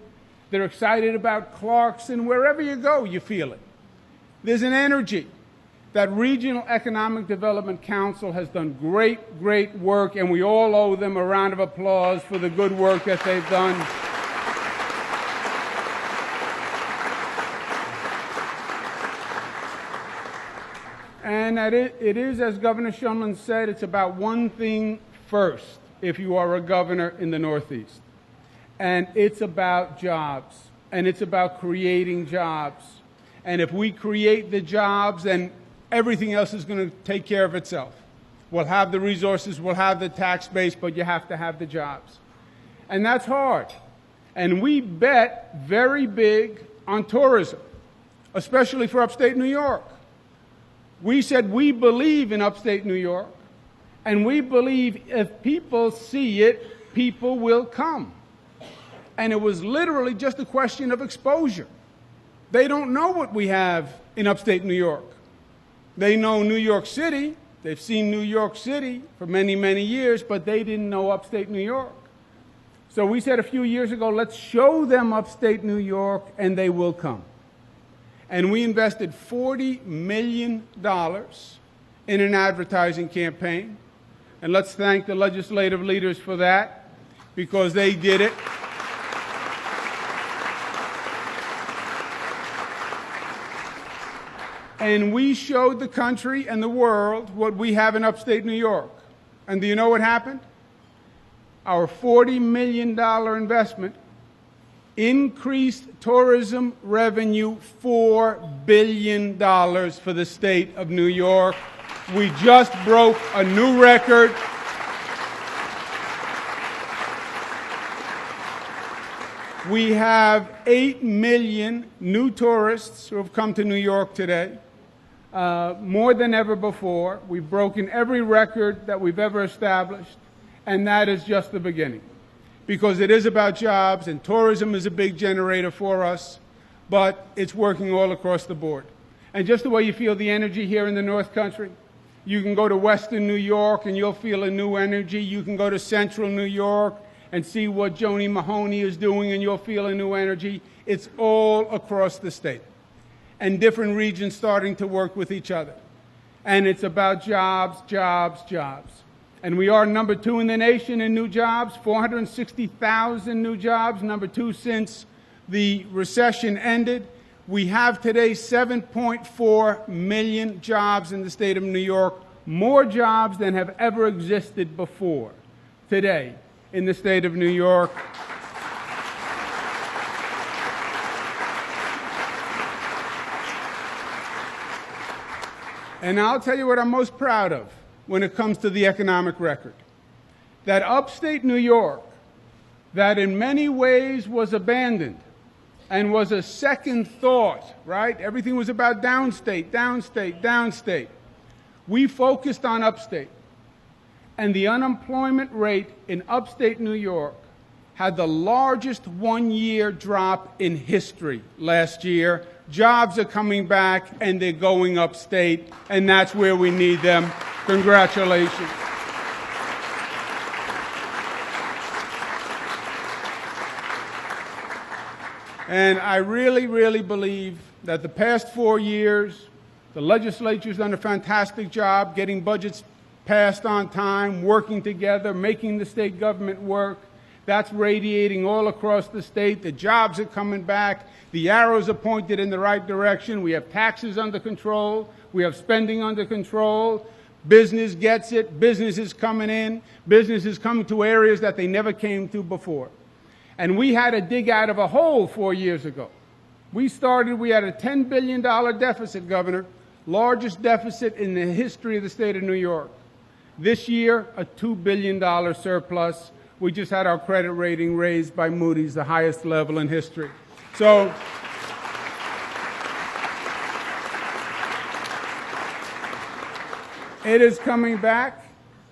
They're excited about Clarkson. Wherever you go, you feel it. There's an energy. That Regional Economic Development Council has done great, great work, and we all owe them a round of applause for the good work that they've done. And that it is, as Governor Shumlin said, it's about one thing first if you are a governor in the Northeast. And it's about jobs, and it's about creating jobs. And if we create the jobs, then everything else is going to take care of itself. We'll have the resources, we'll have the tax base, but you have to have the jobs. And that's hard. And we bet very big on tourism, especially for upstate New York. We said we believe in upstate New York, and we believe if people see it, people will come. And it was literally just a question of exposure. They don't know what we have in upstate New York. They know New York City. They've seen New York City for many, many years, but they didn't know upstate New York. So we said a few years ago, let's show them upstate New York, and they will come. And we invested $40 million in an advertising campaign. And let's thank the legislative leaders for that, because they did it. And we showed the country and the world what we have in upstate New York. And do you know what happened? Our $40 million investment increased tourism revenue $4 billion for the state of New York. We just broke a new record. We have 8 million new tourists who have come to New York today. More than ever before. We've broken every record that we've ever established, and that is just the beginning. Because it is about jobs, and tourism is a big generator for us, but it's working all across the board. And just the way you feel the energy here in the North Country, you can go to Western New York and you'll feel a new energy. You can go to Central New York and see what Joni Mahoney is doing and you'll feel a new energy. It's all across the state. And different regions starting to work with each other. And it's about jobs, jobs, jobs. And we are number 2 in the nation in new jobs, 460,000 new jobs, number 2 since the recession ended. We have today 7.4 million jobs in the state of New York, more jobs than have ever existed before today in the state of New York. And I'll tell you what I'm most proud of when it comes to the economic record. That upstate New York, that in many ways was abandoned and was a second thought, right? Everything was about downstate, downstate, downstate. We focused on upstate. And the unemployment rate in upstate New York had the largest one-year drop in history last year. Jobs are coming back, and they're going upstate, and that's where we need them. Congratulations. And I really, really believe that the past 4 years, the legislature's done a fantastic job getting budgets passed on time, working together, making the state government work. That's radiating all across the state. The jobs are coming back. The arrows are pointed in the right direction. We have taxes under control. We have spending under control. Business gets it. Business is coming in. Business is coming to areas that they never came to before. And we had to dig out of a hole 4 years ago. We had a $10 billion deficit, Governor, largest deficit in the history of the state of New York. This year, a $2 billion surplus. We just had our credit rating raised by Moody's, the highest level in history. So it is coming back,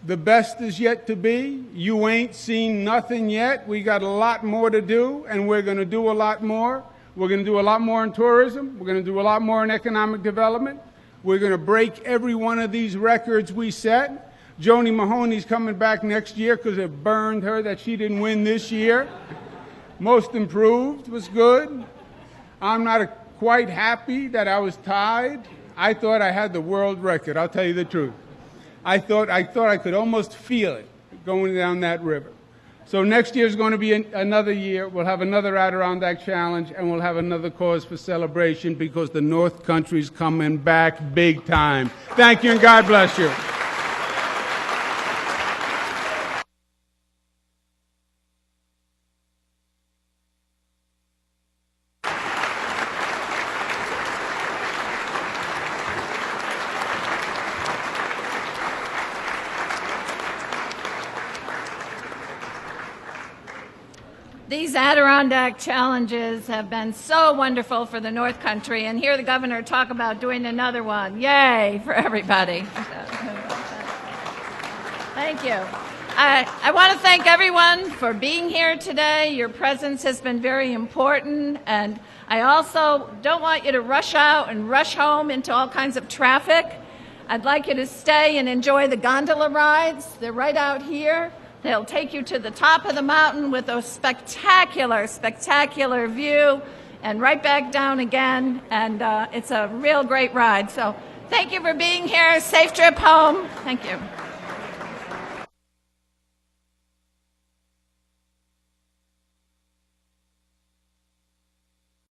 The best is yet to be. You ain't seen nothing yet. We got a lot more to do, and we're going to do a lot more. We're going to do a lot more in tourism. We're going to do a lot more in economic development. We're going to break every one of these records we set. Joni Mahoney's coming back next year because it burned her that she didn't win this year. Most improved was good. I'm not quite happy that I was tied. I thought I had the world record. I'll tell you the truth. I thought I could almost feel it going down that river. So next year is going to be another year. We'll have another Adirondack Challenge, and we'll have another cause for celebration because the North Country's coming back big time. Thank you, and God bless you. These Adirondack challenges have been so wonderful for the North Country, and hear the governor talk about doing another one. Yay for everybody. Thank you. I want to thank everyone for being here today. Your presence has been very important, and I also don't want you to rush out and rush home into all kinds of traffic. I'd like you to stay and enjoy the gondola rides. They're right out here. They'll take you to the top of the mountain with a spectacular, spectacular view, and right back down again. And it's a real great ride. So thank you for being here. Safe trip home. Thank you.